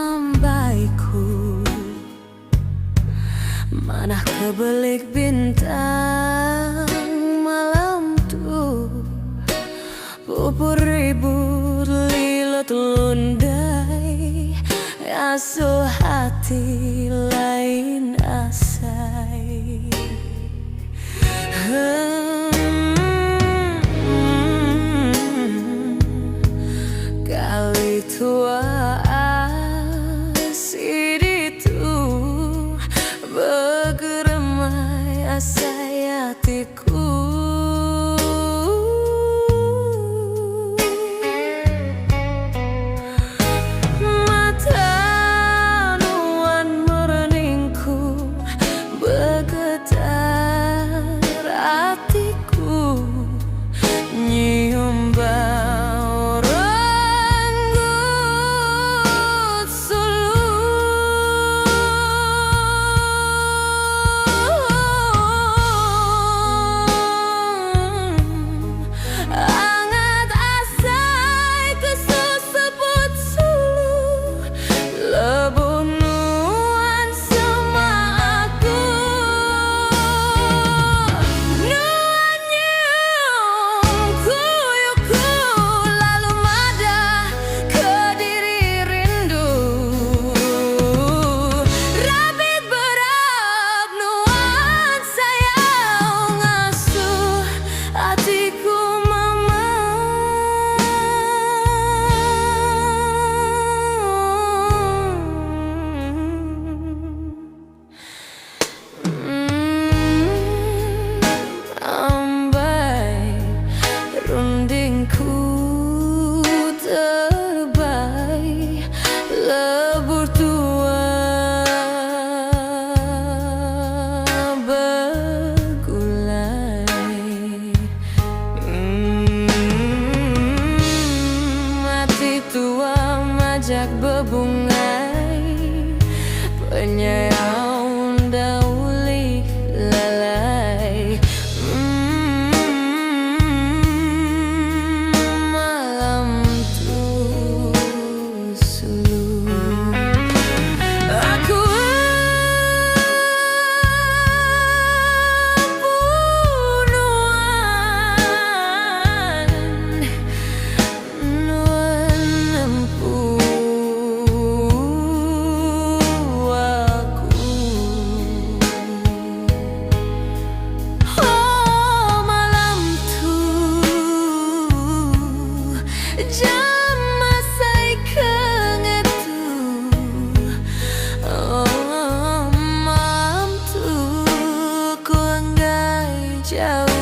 Ambaiku, mana kebelik bintang malam tuh, pupur ribut lilo telundai, asuh hati lain asai. Kali tua asir itu bergeramai asai hatiku. Mata nuan mereningku bergetar hatiku, nyium bau renggut sulu. Angat asai kesusebut sulu, lebuh nuan sama aku. Nuan nyium kuyuku, lalu mada ke diri rindu. Rabit berat nuan sayang ngasuh hatiku mama. Ambai rundingku terbai, lebur tua bergulai. Mati tua majak bebungai, penyayang dauli lalai. Malam tuh sulu aku nuan empu aku. Oh malam tuh jam masai kengetu. Oh malam tuh ku anggai jauh.